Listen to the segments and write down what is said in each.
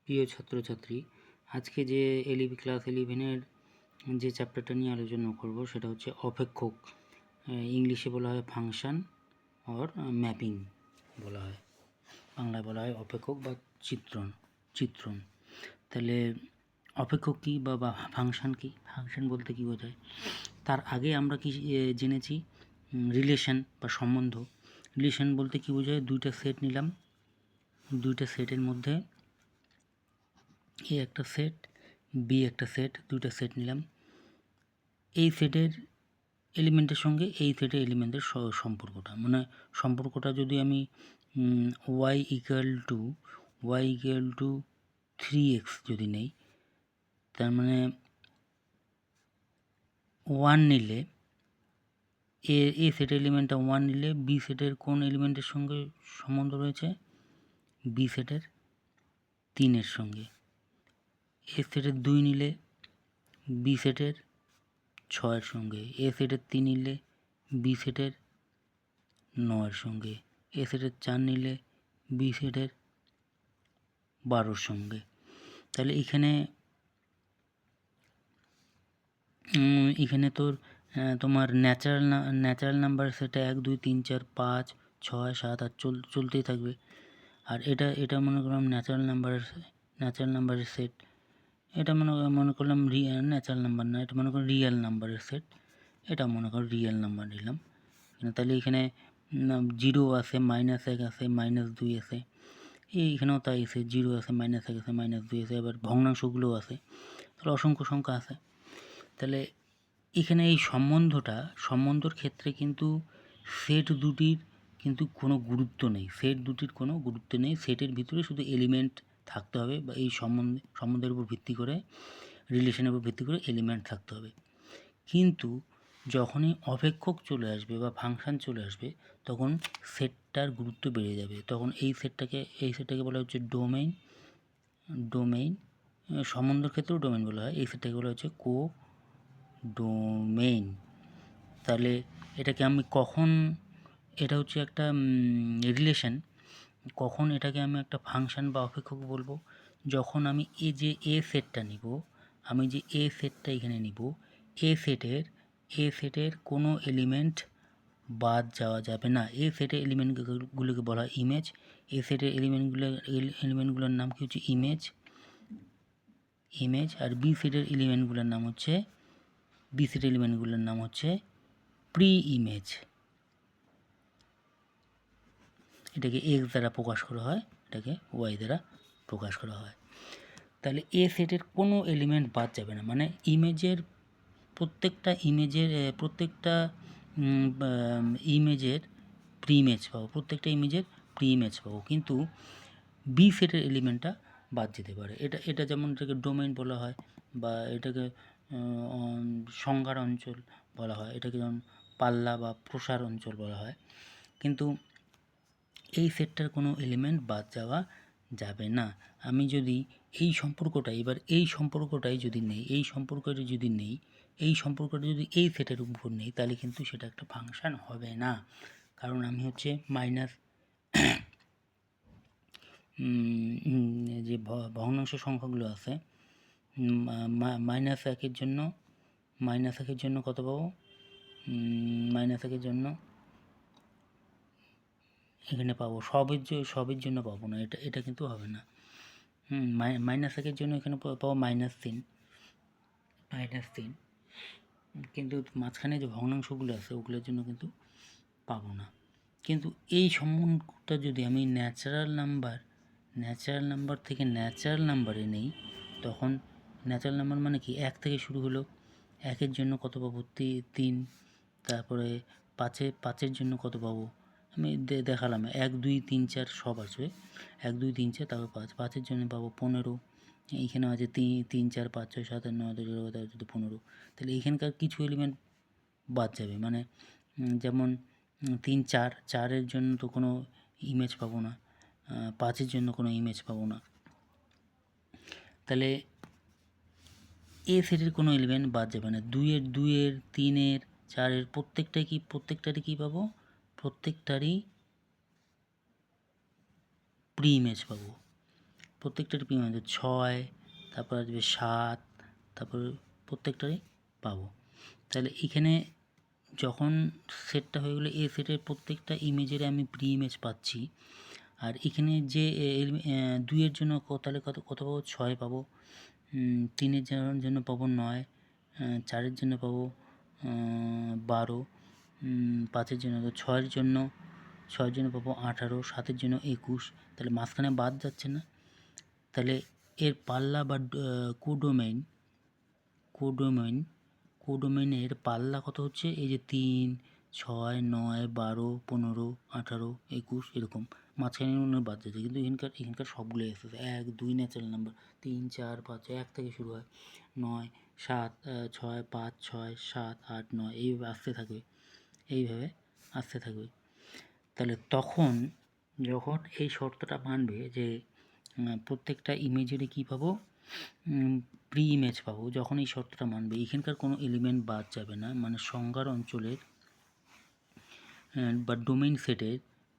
প্রিয় ছাত্রছাত্রী, আজকে যে ক্লাস 11-এর যে চ্যাপ্টারটা নিয়ে আলোচনা করব সেটা হচ্ছে অপেক্ষক। ইংলিশে বলা হয় ফাংশন অর ম্যাপিং বলা হয়, বাংলায় বলা হয় অপেক্ষক বা চিত্রণ। তাহলে অপেক্ষক কী বা ফাংশন কী? ফাংশন বলতে কী বোঝায়? তার আগে আমরা কি জেনেছি? রিলেশন বা সম্বন্ধ। রিলেশন বলতে কী বোঝায়? দুইটা সেট নিলাম, দুইটা সেটের মধ্যে এ একটা সেট, বি একটা সেট, দুইটা সেট নিলাম। এই সেটের এলিমেন্টের সঙ্গে এই সেটের এলিমেন্টের সম্পর্কটা যদি আমি y ইকুয়াল টু 3x যদি নেই, তার মানে 1 নিলে এ সেটের এলিমেন্টটা 1 নিলে বি সেটের কোন এলিমেন্টের সঙ্গে সম্বন্ধ রয়েছে? বি সেটের 3-এর সঙ্গে। এ সেটের 2 নিলে বি সেটের 6-এর সঙ্গে। এ সেটের 3 নিলে বি সেটের 9-এর সঙ্গে। এ সেটের 4 নিলে বি সেটের 12-এর সঙ্গে। তাহলে এখানে তোমার ন্যাচারাল নাম্বার সেটা 1 2 3 4 5 6 7 আর চলতেই থাকবে। আর এটা মনে করলাম ন্যাচারাল নাম্বারের সেট। এটা মনে করলাম ন্যাচারাল নাম্বার না, এটা মনে করলাম রিয়েল নাম্বারের সেট। এটা মনে করো রিয়েল নাম্বার নিলাম। তাহলে এখানে 0 আছে, -1 আছে, -2 আছে, এইখানেও তাই আছে, 0 আছে, -1 আছে, -2 আছে, আবার ভগ্নাংশগুলোও আছে, তাহলে অসংখ্য সংখ্যা আছে। তাহলে এখানে এই সম্বন্ধর ক্ষেত্রে কিন্তু সেট দুটির কিন্তু কোনো গুরুত্ব নেই। সেটের ভিতরে শুধু এলিমেন্ট থাকতে হবে, বা এই সম্বন্ধের উপর ভিত্তি করে, রিলেশনের উপর ভিত্তি করে এলিমেন্ট থাকতে হবে। কিন্তু যখনই অপেক্ষক চলে আসবে বা ফাংশন চলে আসবে, তখন সেটটার গুরুত্ব বেড়ে যাবে। তখন এই সেটটাকে বলা হচ্ছে ডোমেইন। সম্বন্ধের ক্ষেত্রেও ডোমেইন বলা হয়। এই সেটটাকে বলা হচ্ছে ডোমেইন। তাহলে এটাকে আমি এটা হচ্ছে একটা রিলেশন, কখন এটাকে আমি একটা ফাংশন বা অপেক্ষক বলবো? যখন আমি এ সেটটা নিব, আমি যে এ সেটটা এখানে নিব, এ সেটের কোনো এলিমেন্ট বাদ যাওয়া যাবে না। এ সেটের এলিমেন্টগুলোকে বলা হয় ইমেজ। এ সেটের এলিমেন্টগুলোর নাম কি হচ্ছে? ইমেজ। আর বি সেটের এলিমেন্টগুলোর নাম হচ্ছে প্রি ইমেজ। এটাকে এক্স দ্বারা প্রকাশ করা হয়, এটাকে ওয়াই দ্বারা প্রকাশ করা হয়। তাহলে এ সেটের কোনো এলিমেন্ট বাদ যাবে না, মানে প্রত্যেকটা ইমেজের প্রি ইমেজ পাবো, কিন্তু বি সেটের এলিমেন্টটা বাদ যেতে পারে। এটা যেমন এটাকে ডোমেইন বলা হয়, বা এটাকে সংজ্ঞার অঞ্চল বলা হয়, এটাকে যেমন পাল্লা বা প্রসার অঞ্চল বলা হয়। কিন্তু এই সেটটার কোনো এলিমেন্ট বাদ যাওয়া যাবে না। আমি যদি এই সম্পর্কটাই যদি নেই, এই সম্পর্কটা যদি এই সেটের উপর নেই, তাহলে কিন্তু সেটা একটা ফাংশন হবে না। কারণ আমি হচ্ছে যে ভগ্নাংশ সংখ্যাগুলো আছে, -1-এর জন্য কত পাবো? -1-এর জন্য এখানে পাবো, সবের জন্য পাবো না, এটা কিন্তু হবে না। -1-এর জন্য এখানে পাবো -3, কিন্তু মাঝখানে যে ভগ্নাংশগুলো আছে ওগুলোর জন্য কিন্তু পাবো না। কিন্তু এই সম্বন্ধটা যদি আমি ন্যাচারাল নাম্বার থেকে ন্যাচারাল নাম্বারে নেই, তখন ন্যাচারাল নাম্বার মানে কি? 1 থেকে শুরু হলো, 1-এর জন্য কত পাবো? 3। তারপরে 5-এর জন্য কত পাবো? আমি দেখালাম 1 2 3 4 সব আসবে, 1 2 3 4, তারপর 5-এর জন্য পাবো 15। এইখানে আছে 3 4 5 6 7 8 9 10 11 12 13 15। তাহলে এইখানকার কিছু এলিমেন্ট বাদ যাবে, মানে যেমন 3 4-এর জন্য তো কোনো ইমেজ পাবো না, 5-এর জন্য কোনো ইমেজ পাবো না। তাহলে এ সেটের কোনো এলিমেন্ট বাদ যাবে না। 2-এর 3-এর 4-এর প্রত্যেকটারই কী পাবো? প্রত্যেকটারই প্রি ইমেজ পাবো। প্রত্যেকটারই পি মানে 6, তারপর আসবে 7, তারপর প্রত্যেকটারই পাবো। তাহলে এখানে যখন সেটটা হয়ে গেলো, এই সেটের প্রত্যেকটা ইমেজের আমি প্রি ইমেজ পাচ্ছি। আর এখানে যে 2-এর জন্য তাহলে কত পাবো? 6 পাবো, 3-এর জন্য পাবো 9, 4-এর জন্য পাবো 12, 5-এর জন্য 6-এর জন্য পাবো 18, 7-এর জন্য 21। তাহলে মাঝখানে বাদ যাচ্ছে না। তাহলে এর পাল্লা বা কোডোমেইনের পাল্লা কত হচ্ছে? এই যে 3, 6, 9, 12, 15, 18, 21 এরকম মাঝখানে বাদ যাচ্ছে, কিন্তু এখানকার সবগুলো এসেছে 1, 2 ন্যাচারাল নাম্বার, 3, 4, 5, 1 থেকে শুরু হয়, 9, 7, 6, 5, 6, 7, 8, 9 এইভাবে আসতে থাকবে। তাহলে তখন যখন এই শর্তটা মানবে যে প্রত্যেকটা ইমেজেরই কী পাবো? প্রি ইমেজ পাবো। যখন এই শর্তটা মানবে, এখানকার কোনো এলিমেন্ট বাদ যাবে না, মানে সংজ্ঞার অঞ্চলের বা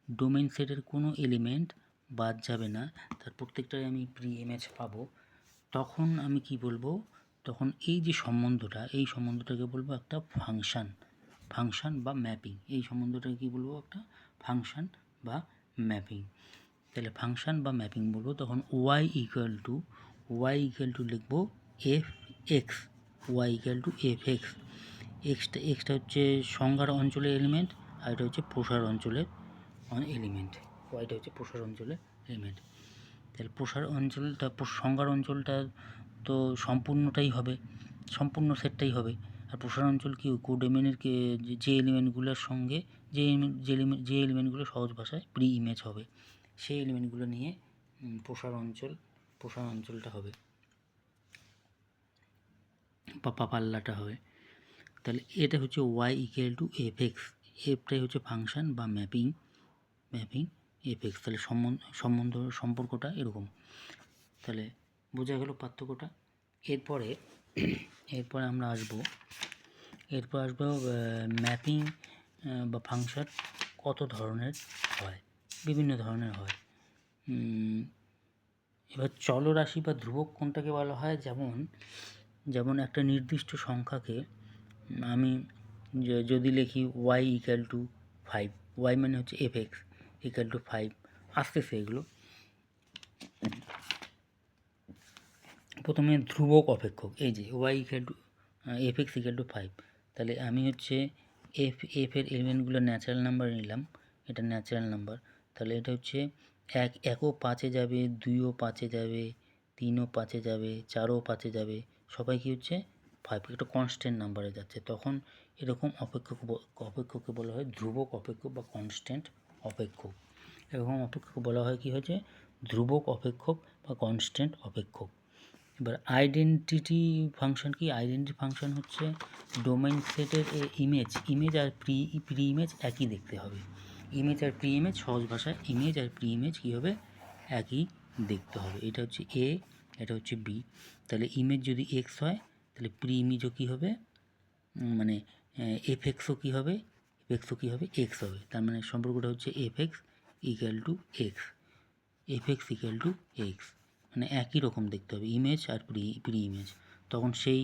ডোমেইন সেটের কোনো এলিমেন্ট বাদ যাবে না, তার প্রত্যেকটাই আমি প্রি ইমেজ পাবো। তখন আমি কি বলবো? তখন এই যে এই সম্বন্ধটাকে বলবো একটা ফাংশান বা ম্যাপিং। এই সম্বন্ধটাকে কি বলবো? একটা ফাংশান বা ম্যাপিং। তাহলে ফাংশান বা ম্যাপিং বলবো, তখন y ইকুয়াল টু লিখবো fx, y equal to fx। Extra হচ্ছে সংজ্ঞার অঞ্চলের এলিমেন্ট, আর এটা হচ্ছে প্রসার অঞ্চলের এলিমেন্ট। ওয়াইটা হচ্ছে প্রসার অঞ্চলের এলিমেন্ট। তাহলে প্রসার অঞ্চলটা, সংজ্ঞার অঞ্চলটা তো সম্পূর্ণটাই হবে, সম্পূর্ণ সেটটাই হবে। আর প্রসার অঞ্চল কি? কোডোমেইনের যে এলিমেন্টগুলোর সঙ্গে যে এলিমেন্টগুলো সহজ ভাষায় প্রি ইমেজ হবে, সেই এলিমেন্টগুলো নিয়ে প্রসার অঞ্চলটা হবে বা পাল্লাটা হবে। তাহলে এটা হচ্ছে y ইকুয়াল টু fx, এফটাই হচ্ছে ফাংশান বা ম্যাপিং fx। তাহলে সম্পর্কটা এরকম। তাহলে বোঝা গেল পার্থক্যটা। এরপরে আমরা আসবো ম্যাপিং বা ফাংশন কত ধরনের হয়। বিভিন্ন ধরনের হয়। এবার চলরাশি বা ধ্রুবক কোনটাকে বলা হয়? যেমন একটা নির্দিষ্ট সংখ্যাকে আমি যদি লিখি y ইকুয়াল টু 5, y মানে হচ্ছে fx ইকুয়াল টু 5, আসতেছে এগুলো। প্রথমে ধ্রুবক অপেক্ষক, এই যে y equal to fx equal two 5, তাহলে আমি হচ্ছে এর এলিমেন্টগুলো ন্যাচারাল নাম্বার নিলাম, এটা ন্যাচারাল নাম্বার। তাহলে এটা হচ্ছে 1ও 5-এ যাবে, 2ও 5-এ যাবে, 3ও 5-এ যাবে, 4ও 5-এ যাবে, সবাই কি হচ্ছে 5, একটা কনস্ট্যান্ট নাম্বারে যাচ্ছে। তখন এরকম অপেক্ষককে বলা হয় ধ্রুবক অপেক্ষক বা কনস্ট্যান্ট অপেক্ষক। এরকম অপেক্ষক বলা হয় কি হচ্ছে ধ্রুবক অপেক্ষক বা কনস্ট্যান্ট অপেক্ষক। এবার আইডেন্টিটি ফাংশন কি? আইডেন্টিটি ফাংশন হচ্ছে ডোমেইন সেটের ইমেজ আর প্রি ইমেজ একই দেখতে হবে। ইমেজ আর প্রি ইমেজ, সহজ ভাষায় ইমেজ আর প্রি ইমেজ কী হবে? একই দেখতে হবে। এটা হচ্ছে এ, এটা হচ্ছে বি। তাহলে ইমেজ যদি এক্স হয়, তাহলে প্রি ইমেজও কী হবে? মানে এফএক্সও কী হবে? এক্স হবে। তার মানে সম্পর্কটা হচ্ছে এফএক্স ইকুয়াল টু এক্স, মানে একই রকম দেখতে হবে ইমেজ আর প্রি ইমেজ। তখন সেই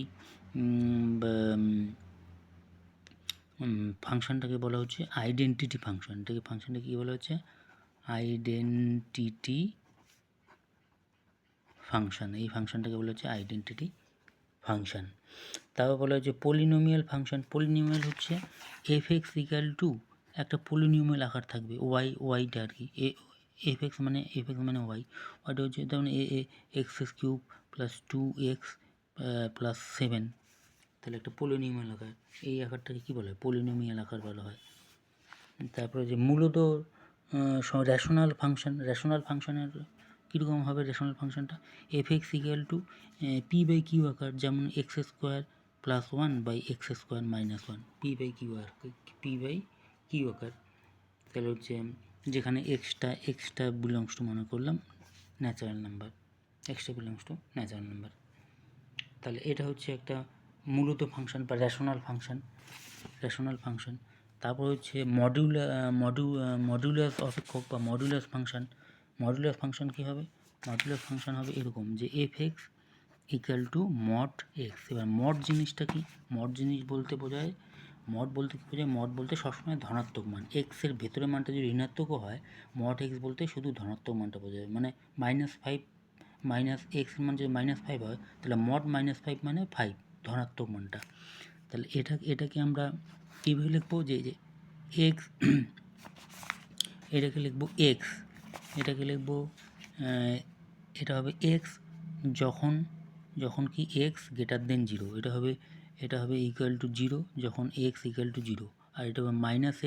ফাংশনটাকে বলা হচ্ছে আইডেন্টিটি ফাংশন। ফাংশনটাকে কী বলা হচ্ছে? Identity function. এই ফাংশনটাকে বলা হচ্ছে আইডেন্টিটি ফাংশন। তারপর বলা হচ্ছে পলিনোমিয়াল ফাংশন। পলিনোমিয়াল হচ্ছে fx ইকুয়াল টু একটা পলিনোমিয়াল আকার থাকবে, ওয়াইটা আর কি, fx মানে ওয়াইটা হচ্ছে যেমন x cube plus 2x plus 7, তাহলে একটা পলিনোমিয়াল আকার। এই আকারটাকে কী বলা হয়? পলিনোমিয়াল আকার বলা হয়। তারপরে যে মূলত রেশনাল ফাংশনের কীরকম হবে? রেশনাল ফাংশনটা fx equal to P by Q আকার, যেমন x square plus 1 by x square minus 1, P by Q আকার। তাহলে হচ্ছে যেখানে এক্সটা বিলংস টু মনে করলাম ন্যাচারাল নাম্বার, তাহলে এটা হচ্ছে একটা মূলত ফাংশন বা রেশনাল ফাংশন। তারপর হচ্ছে মডুলাস অপেক্ষক বা মডুলাস ফাংশন কী হবে? মডুলাস ফাংশন হবে এরকম যে F x equal two mod x. এবার মড জিনিসটা কি? মড জিনিস বলতে বোঝায়, মড বলতে কী বোঝায়? মড বলতে সবসময় ধনাত্মক মান, এক্সের ভেতরের মানটা যদি ঋণাত্মকও হয়, মড এক্স বলতে শুধু ধনাত্মক মানটা বোঝায়। মানে -5 মাইনাস এক্সের মান যদি -5 হয়, তাহলে মড -5 মানে 5 ধনাত্মক মানটা। তাহলে এটাকে আমরা কীভাবে লিখবো? যে এক্স, এটাকে লিখবো এক্স, এটাকে লিখবো এটা হবে এক্স যখন কি এক্স গ্রেটার দেন 0, এটা হবে ইকুয়াল টু 0 যখন এক্স ইকুয়াল টু 0, আর এটা হবে মাইনাস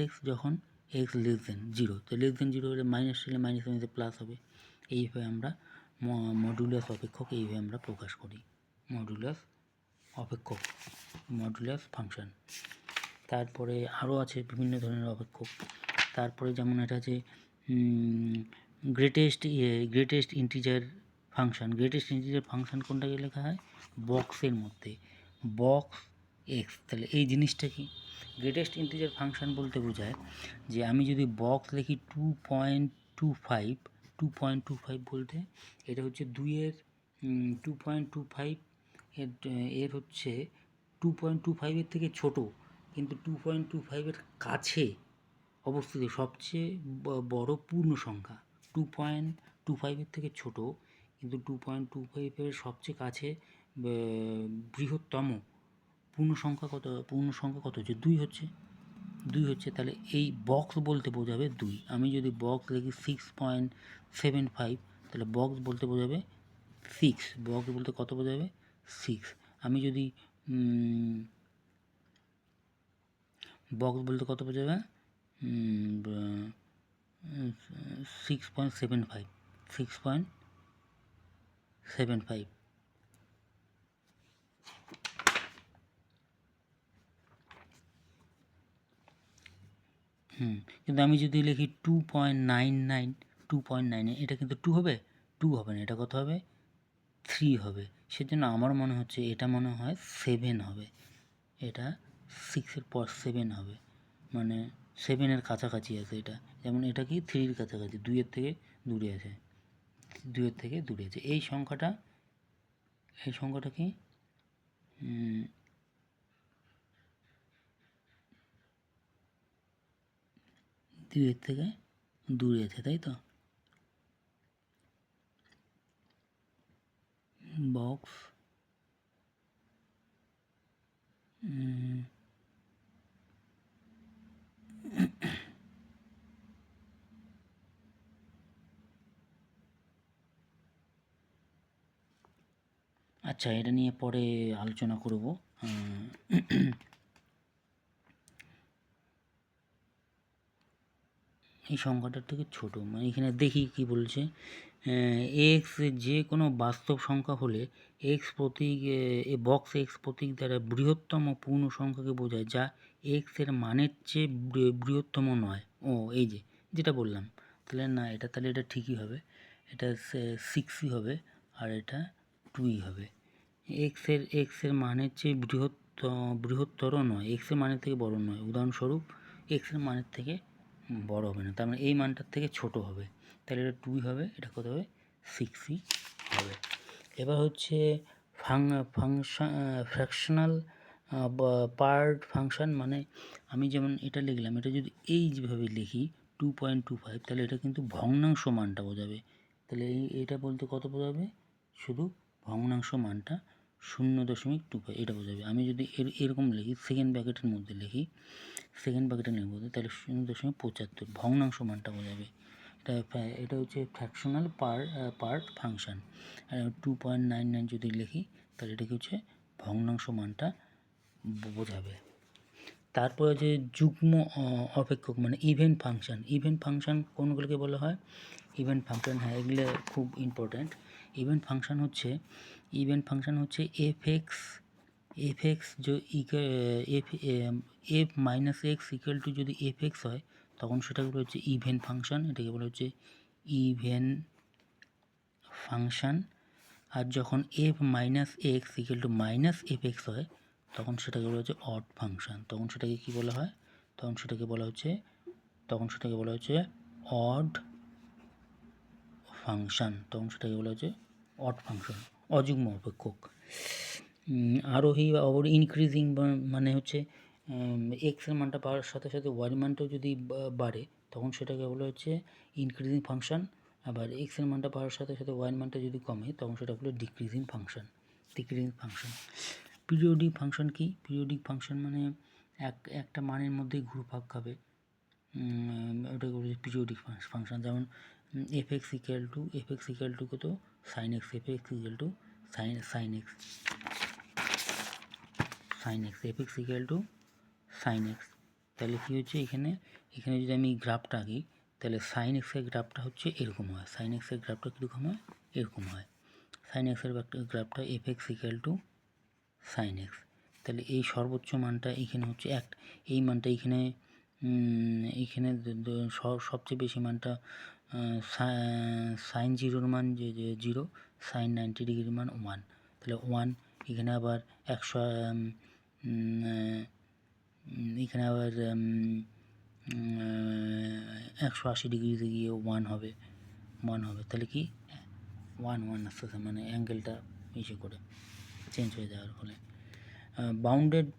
এক্স যখন এক্স লেস দেন 0। তো লেস দেন 0 হলে মাইনাস হলে মাইনাসে প্লাস হবে। এইভাবে আমরা মডুলাস অপেক্ষক এইভাবে আমরা প্রকাশ করি, মডুলাস অপেক্ষক, মডুলাস ফাংশন। তারপরে আরও আছে বিভিন্ন ধরনের অপেক্ষক। তারপরে যেমন এটা আছে greatest integer function. Greatest integer function কোনটাকে লেখা হয়? বক্সের মধ্যে, বক্স এক্স। তাহলে এই জিনিসটা কি? গ্রেটেস্ট ইন্টিজার ফাংশন বলতে বোঝায় যে আমি যদি বক্স লিখি 2.25 বলতে এটা হচ্ছে 2-এর 2.25 এর হচ্ছে 2.25 থেকে ছোট, কিন্তু 2.25 কাছে অবস্থিত সবচেয়ে বড় পূর্ণ সংখ্যা। 2.25 থেকে ছোট, কিন্তু 2.25 সবচেয়ে কাছে বৃহত্তম পূর্ণ সংখ্যা কত হচ্ছে? 2 হচ্ছে। তাহলে এই বক্স বলতে বোঝাবে 2। আমি যদি বক্স লিখি 6.75, তাহলে বক্স বলতে বোঝাবে 6, বক্স বলতে কত বোঝাবে? 6। আমি যদি বক্স বলতে কত বোঝাবে? 6.75। কিন্তু আমি যদি লিখি 2.99, এটা কিন্তু 2 হবে? 2 হবে না, এটা কত হবে? 3 হবে। সেজন্য আমার মনে হচ্ছে এটা মনে হয় 7 হবে, এটা 6-এর পর 7 হবে, মানে 7-এর কাছাকাছি আছে এটা। যেমন এটা কি 3-এর কাছাকাছি, 2-এর থেকে দূরে আছে, 2-এর থেকে দূরে আছে। এই সংখ্যাটা কি? 2-এর থেকে দূরে আছে, তাই তো? বক্স আচ্ছা, এটা নিয়ে পরে আলোচনা করব। এই সংখ্যাটার থেকে ছোট, মানে এখানে দেখি কি বলছে। এক্স যে কোনো বাস্তব সংখ্যা হলে এক্স প্রতীক বক্স এক্স প্রতীক দ্বারা বৃহত্তম পূর্ণ সংখ্যাকে বোঝায় যা এক্স এর মানের চেয়ে বৃহত্তম নয়। ও এই যেটা বললাম, তাহলে না, তাহলে এটা ঠিকই হবে, এটা 6ই হবে, আর এটা 2ই হবে। এক্স এর মানের চেয়ে বৃহত্তর নয়, এক্স এর মানের থেকে বড় নয়। উদাহরণস্বরূপ এক্স এর মানের থেকে বড় হবে না, তার মানে এই মানটার থেকে ছোট হবে, তাহলে এটা 2 হবে, এটা কত হবে? 6ই হবে। এবার হচ্ছে ফ্র্যাকশনাল পার্ট ফাংশন। মানে আমি যেমন এটা লিখলাম, এটা যদি যেভাবে লিখি 2.25, তাহলে এটা কিন্তু ভগ্নাংশ মানটা বোঝাবে। তাহলে এটা বলতে কত বোঝাবে? শুধু ভগ্নাংশ মানটা 0.25 এটা বোঝাবে। আমি যদি এরকম লিখি, সেকেন্ড ব্র্যাকেটের মধ্যে লিখি, তাহলে 0.75 ভগ্নাংশ মানটা বোঝাবে। এটা হচ্ছে ফ্র্যাকশনাল পার্ট ফাংশন। 2.99 যদি লিখি, তাহলে এটাকে হচ্ছে ভগ্নাংশ মানটা বোঝাবে। তারপরে যে যুগ্ম অপেক্ষক মানে ইভেন্ট ফাংশন কোনগুলোকে বলা হয়? ইভেন্ট ফাংশন, হ্যাঁ, এগুলো খুব ইম্পর্ট্যান্ট। ইভেন্ট ফাংশন হচ্ছে F x F minus X equal two যদি এফ এক্স হয়, তখন সেটাকে বলা হচ্ছে ইভেন্ট ফাংশন, এটাকে বলা হচ্ছে ইভেন্ট ফাংশন। আর যখন F minus X equal to minus F X হয়, তখন সেটাকে বলা হচ্ছে অড ফাংশন। তখন সেটাকে কী বলা হয়? তখন সেটাকে বলা হচ্ছে অড ফাংশন, তখন সেটাকে বলা হচ্ছে অড ফাংশন, অযুগ্ম অপেক্ষক। আরোহী বা অবরোহী ইনক্রিজিং মানে হচ্ছে এক্সের মানটা বাড়ার সাথে সাথে ওয়াই মানটাও যদি বাড়ে তখন সেটাকে বলা হচ্ছে ইনক্রিজিং ফাংশন। আবার এক্সের মানটা বাড়ার সাথে সাথে ওয়াই মানটা যদি কমে তখন সেটা হলো ডিক্রিজিং ফাংশন। পিরিয়ডিক ফাংশন কি? পিরিয়ডিক ফাংশন মানে একটা মানের মধ্যেই ঘুরপাক খাবে, ওটাকে বলে পিরিয়ডিক ফাংশন। যেমন এফ এক্স ইকুয়াল টু কত sine x, f x equal to sine x, f x equal to sine x. তাহলে কী হচ্ছে এখানে যদি আমি গ্রাফটা আঁকি তাহলে সাইন এক্সের গ্রাফটা হচ্ছে এরকম হয়, সাইন এক্সের গ্রাফটা কীরকম হয়, এরকম হয়। সাইন এক্সের গ্রাফটা F x equal to sine x. তাহলে এই সর্বোচ্চ মানটা এখানে হচ্ছে এই মানটা এখানে সবচেয়ে বেশি মানটা সাইন জিরোর মান যে 0, সাইন 90 ডিগ্রির মান 1, তাহলে 1। এখানে আবার 180 ডিগ্রিতে গিয়ে 1 হবে, তাহলে কি 1 আসতেছে, মানে অ্যাঙ্গেলটা ইসে করে চেঞ্জ হয়ে যাওয়ার ফলে। বাউন্ডেড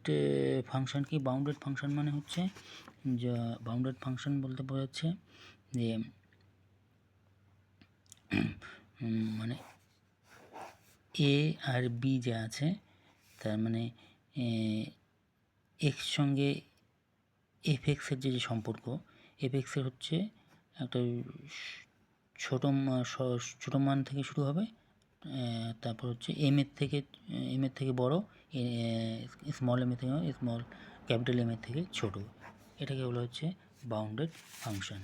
ফাংশন কি? বাউন্ডেড ফাংশন মানে হচ্ছে যে বাউন্ডেড ফাংশন বলতে বোঝাচ্ছে যে মানে এ আর বি যে আছে তার মানে এক্স সঙ্গে এফ এক্সের যে সম্পর্ক, এফ এক্সের হচ্ছে একটা ছোটো মান থেকে শুরু হবে, তারপর হচ্ছে এম এর থেকে বড়, স্মল এম এর থেকে স্মল, ক্যাপিটাল এম এর থেকে ছোট, এটাকে বলা হচ্ছে বাউন্ডেড ফাংশন।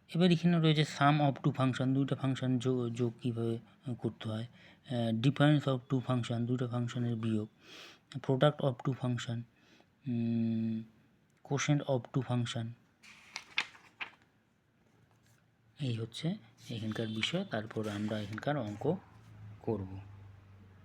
এবার এখানে রয়েছে সাম অফ টু ফাংশন, দুইটা ফাংশন যোগ কীভাবে করতে হয়, ডিফারেন্স অফ টু ফাংশন, দুটো ফাংশনের বিয়োগ, product of two function, quotient of two function, এই হচ্ছে এখানকার বিষয়। তারপর আমরা এখানকার অঙ্ক করব।